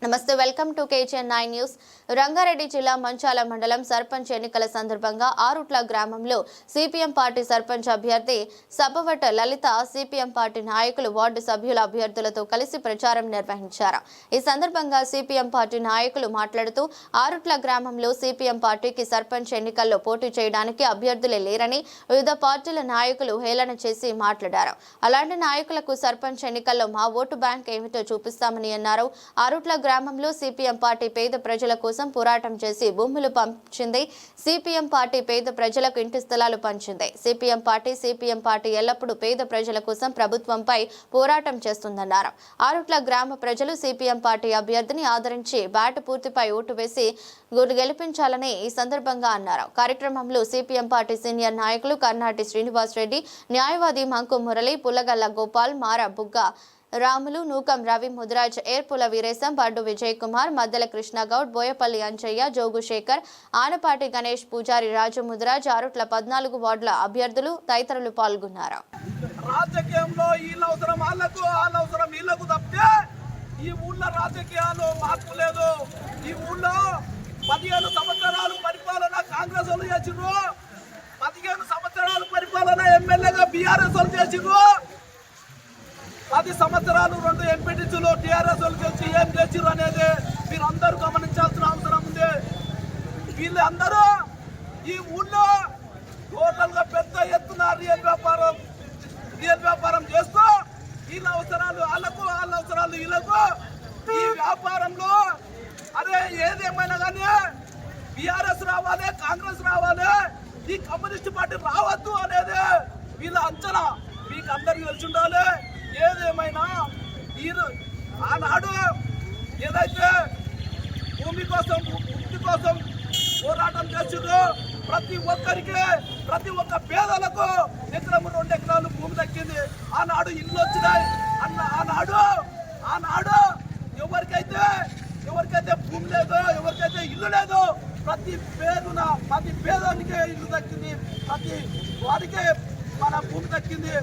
నమస్తే welcome to KGN9 news. Rangareddy జిల్లా మంచాల మండలం సర్పంచ్ ఎన్నికల సందర్భంగా ఆరుట్ల గ్రామంలో సిపిఎం పార్టీ సర్పంచ్ అభ్యర్థి సబ్బవట లలిత సిపిఎం పార్టీ నాయకులు వార్డు సభ్యుల అభ్యర్థులతో కలిసి ప్రచారం నిర్వహించారు. ఈ సందర్భంగా సిపిఎం పార్టీ నాయకులు మాట్లాడుతూ ఆరుట్ల గ్రామంలో సిపిఎం పార్టీకి సర్పంచ్ ఎన్నికల్లో పోటీ చేయడానికి అభ్యర్థులే లేరని వివిధ పార్టీల నాయకులు హేళన చేసి మాట్లాడారు. అలాంటి నాయకులకు సర్పంచ్ ఎన్నికల్లో మా ఓటు బ్యాంక్ ఏమిటో చూపిస్తామని అన్నారు. ఆరుట్ల గ్రామంలో సిపిఎం పార్టీ పేద ప్రజల కోసం పోరాటం చేసి భూములు పంచింది. సిపిఎం పార్టీ పేద ప్రజలకు ఇంటి స్థలాలు పంచింది. సిపిఎం పార్టీ ఎల్లప్పుడూ పేద ప్రజల కోసం ప్రభుత్వంపై పోరాటం చేస్తుందన్నారు. ఆరుట్ల గ్రామ ప్రజలు సిపిఎం పార్టీ అభ్యర్థిని ఆదరించి బ్యాటు పూర్తిపై ఓటు వేసి గెలిపించాలని ఈ సందర్భంగా అన్నారు. కార్యక్రమంలో సిపిఎం పార్టీ సీనియర్ నాయకులు కర్నాటి శ్రీనివాస్ రెడ్డి, న్యాయవాది మంకు మురళి, పుల్లగల్ల గోపాల్, మార బుగ్గ రాములు, నూకం రవి, ముదిరాజ్, ఏర్పుల వీరేశం, బడ్డు విజయ్ కుమార్, మద్దెల కృష్ణగౌడ్, బోయపల్లి అంజయ్య, జోగు శేఖర్, ఆనపాటి గణేష్, పూజారి రాజు, ముదిరాజ్, ఆరుట్ల 14 వార్డుల అభ్యర్థులు తదితరులు పాల్గొన్నారు. రాజకీయంలో వీళ్ళ అవసరం వాళ్ళకు, వాళ్ళ అవసరం వీళ్ళకు తప్పితే ఈ ఊళ్ళో రాజకీయాలు మార్పు లేదు. ఈ ఊళ్ళో 15 సంవత్సరాలు పరిపాలన కాంగ్రెస్ వాళ్ళు చేసిండ్రు, 15 సంవత్సరాలు పరిపాలన ఎమ్మెల్యేగా బీఆర్ఎస్ వాళ్ళు చేసిండ్రు, 10 సంవత్సరాలు 2 ఎంపీటీసీలు టీఆర్ఎస్ వాళ్ళు గెలిచి ఏం చేసిర్రు అనేది మీరు అందరూ గమనించాల్సిన అవసరం ఉంది. వీళ్ళందరూ ఈ ఊళ్ళో టోటల్ గా పెద్ద ఎత్తున రియల్ వ్యాపారం చేస్తూ వీళ్ళ అవసరాలు వాళ్ళకు, వాళ్ళ అవసరాలు వీళ్ళకు. ఈ వ్యాపారంలో అరే ఏదేమైనా కానీ బీఆర్ఎస్ రావాలి, కాంగ్రెస్ రావాలి, ఈ కమ్యూనిస్ట్ పార్టీ రావద్దు అనేది వీళ్ళ అంచనా. మీకు అందరికి తెలిసి ఉండాలి. ఏదేమైనా ఆనాడు ఏదైతే భూమి కోసం, ముక్తి కోసం పోరాటం చేసిందో ప్రతి ఒక్కరికి, ప్రతి ఒక్క పేదలకు ఎకరం 2 ఎకరాలు భూమి దక్కింది. ఆనాడు ఇల్లు వచ్చినాయి. ఆనాడు ఎవరికైతే భూమి లేదో, ఎవరికైతే ఇల్లు లేదో ప్రతి పేదనికి ఇల్లు దక్కింది, ప్రతి వారికి మన భూమి దక్కింది.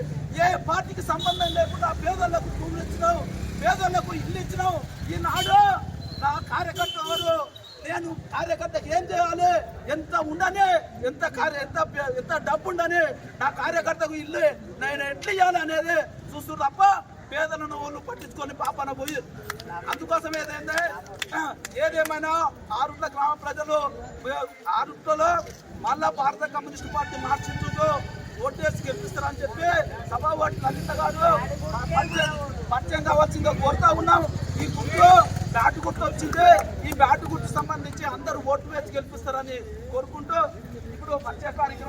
ఏ పార్టీకి సంబంధం లేకుండా పేదలకు భూములు ఇచ్చినావు, పేదలకు ఇల్లు ఇచ్చినావు. ఈనాడు నా కార్యకర్త ఎవరు, నేను కార్యకర్తకి ఏం చేయాలి, ఎంత ఉండని, ఎంత డబ్బు ఉండని నా కార్యకర్తకు ఇల్లు నేను ఎట్లా ఇవ్వాలి అనేది చూస్తున్నారు తప్ప పేదలను వాళ్ళు పట్టించుకొని పాపన పోయి. అందుకోసం ఏదేమైనా ఆరుట్ల గ్రామ ప్రజలు ఆరుట్లలో మళ్ళా భారత కమ్యూనిస్ట్ పార్టీ మార్చించుతూ ఓటేసి గెలిపిస్తారని చెప్పి సభా ఓటు లలిత గారు పరిచయం కావాల్సిందో కోరుతా ఉన్నాం. ఈ గుర్తు బ్యాటు గుర్తు వచ్చింది. ఈ బ్యాటు గుర్తు సంబంధించి అందరూ ఓటు వేసి గెలిపిస్తారని కోరుకుంటూ ఇప్పుడు పరిచయ కార్యక్రమం